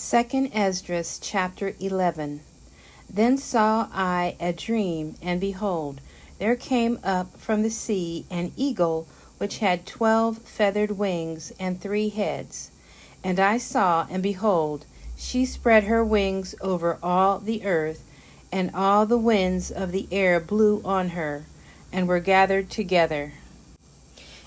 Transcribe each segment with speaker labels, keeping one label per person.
Speaker 1: 2 Esdras chapter 11. Then saw I a dream, and behold, there came up from the sea an eagle, which had 12 feathered wings and 3 heads. And I saw, and behold, she spread her wings over all the earth, and all the winds of the air blew on her, and were gathered together.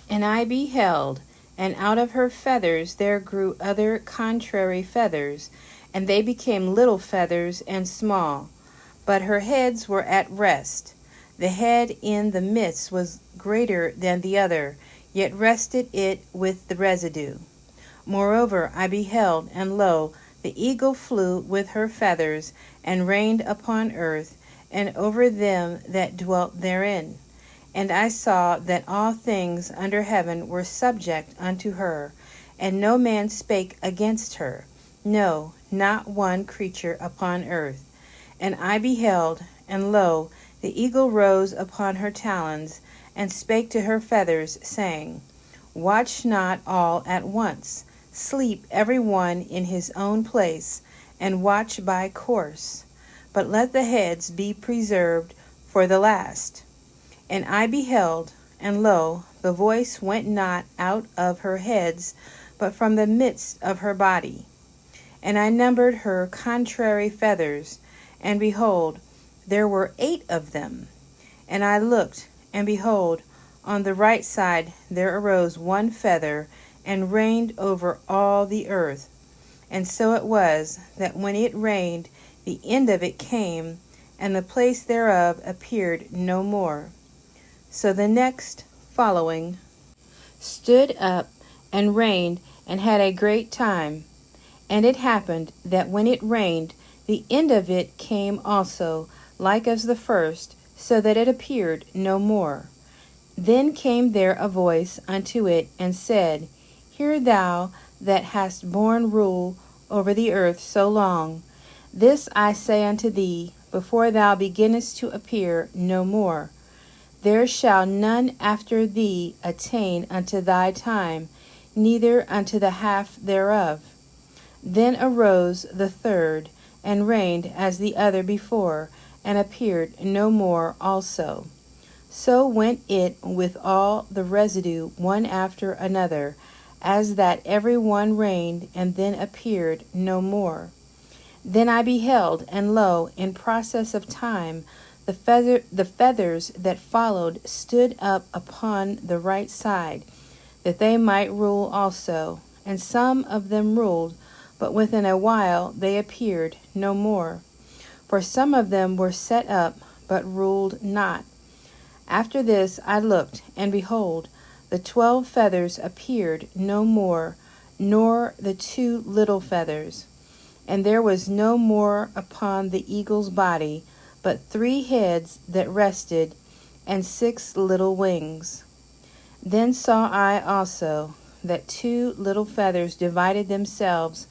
Speaker 1: And I beheld, and out of her feathers there grew other contrary feathers, and they became little feathers and small. But her heads were at rest. The head in the midst was greater than the other, yet rested it with the residue. Moreover, I beheld, and lo, the eagle flew with her feathers, and reigned upon earth, and over them that dwelt therein. And I saw that all things under heaven were subject unto her, and no man spake against her, no, not one creature upon earth. And I beheld, and lo, the eagle rose upon her talons, and spake to her feathers, saying, Watch not all at once, sleep every one in his own place, and watch by course, but let the heads be preserved for the last. And I beheld, and lo, the voice went not out of her heads, but from the midst of her body. And I numbered her contrary feathers, and behold, there were 8 of them. And I looked, and behold, on the right side there arose 1 feather, and reigned over all the earth. And so it was, that when it reigned, the end of it came, and the place thereof appeared no more. So the next following stood up and reigned, and had a great time. And it happened that when it reigned, the end of it came also, like as the first, so that it appeared no more. Then came there a voice unto it, and said, Hear thou that hast borne rule over the earth so long. This I say unto thee, before thou beginnest to appear no more. There shall none after thee attain unto thy time, neither unto the half thereof. Then arose the third, and reigned as the other before, and appeared no more also. So went it with all the residue one after another, as that every one reigned, and then appeared no more. Then I beheld, and lo, in process of time, the feathers that followed stood up upon the right side, that they might rule also. And some of them ruled, but within a while they appeared no more. For some of them were set up, but ruled not. After this I looked, and behold, the 12 feathers appeared no more, nor the 2 little feathers. And there was no more upon the eagle's body, but 3 heads that rested, and 6 little wings. Then saw I also that 2 little feathers divided themselves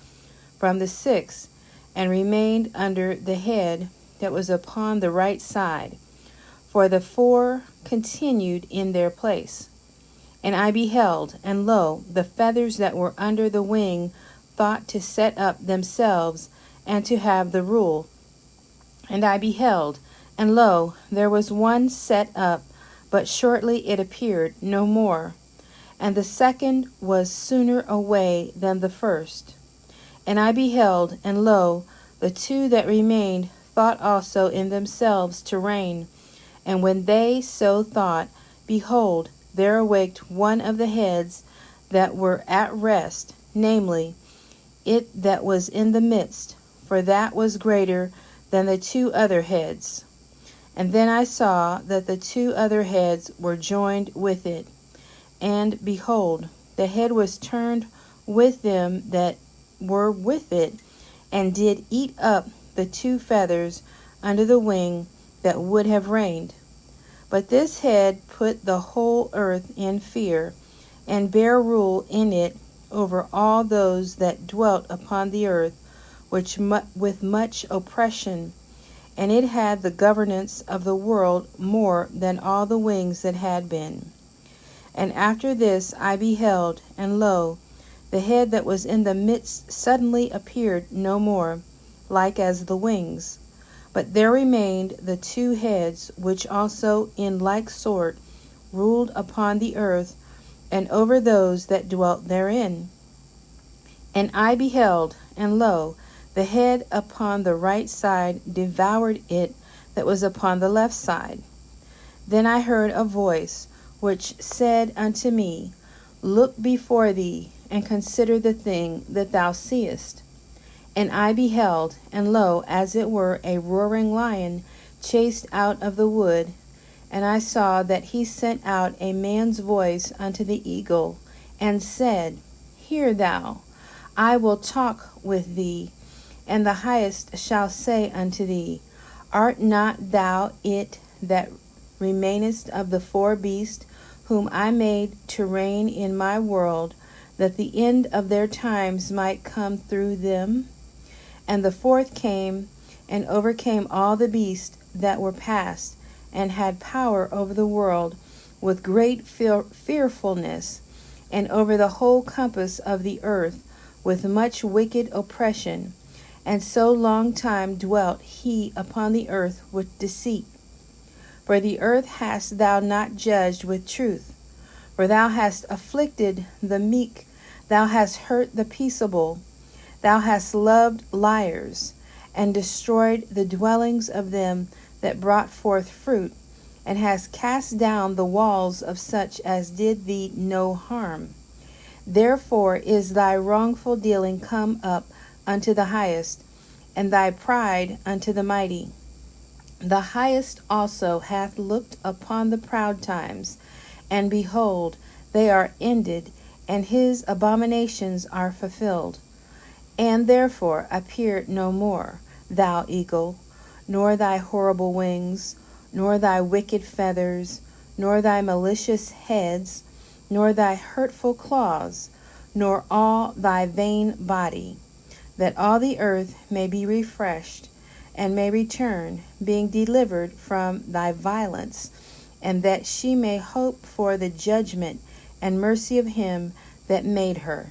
Speaker 1: from the 6, and remained under the head that was upon the right side, for the 4 continued in their place. And I beheld, and lo, the feathers that were under the wing thought to set up themselves, and to have the rule. And I beheld, and lo, there was one set up, but shortly it appeared no more. And the second was sooner away than the first. And I beheld, and lo, the 2 that remained thought also in themselves to reign. And when they so thought, behold, there awaked one of the heads that were at rest, namely, it that was in the midst, for that was greater than the 2 other heads. And then I saw that the 2 other heads were joined with it. And behold, the head was turned with them that were with it, and did eat up the 2 feathers under the wing that would have reigned. But this head put the whole earth in fear, and bare rule in it over all those that dwelt upon the earth, with much oppression. And it had the governance of the world more than all the wings that had been. And after this I beheld, and lo, The head that was in the midst suddenly appeared no more, like as the wings. But there remained the two heads, which also in like sort ruled upon the earth, and over those that dwelt therein. And I beheld, and lo, the head upon the right side devoured it that was upon the left side. Then I heard a voice which said unto me, Look before thee, and consider the thing that thou seest. And I beheld, and lo, as it were a roaring lion chased out of the wood, and I saw that he sent out a man's voice unto the eagle, and said, Hear thou, I will talk with thee, and the highest shall say unto thee, Art not thou it that remainest of the four beasts, whom I made to reign in my world, that the end of their times might come through them? And the fourth came and overcame all the beasts that were past, and had power over the world with great fearfulness, and over the whole compass of the earth with much wicked oppression. And so long time dwelt he upon the earth with deceit. For the earth hast thou not judged with truth, for thou hast afflicted the meek, thou hast hurt the peaceable, thou hast loved liars, and destroyed the dwellings of them that brought forth fruit, and hast cast down the walls of such as did thee no harm. Therefore is thy wrongful dealing come up unto the highest, and thy pride unto the mighty. The highest also hath looked upon the proud times, and behold, they are ended, and his abominations are fulfilled. And therefore appear no more, thou eagle, nor thy horrible wings, nor thy wicked feathers, nor thy malicious heads, nor thy hurtful claws, nor all thy vain body, that all the earth may be refreshed, and may return, being delivered from thy violence, and that she may hope for the judgment and mercy of him that made her.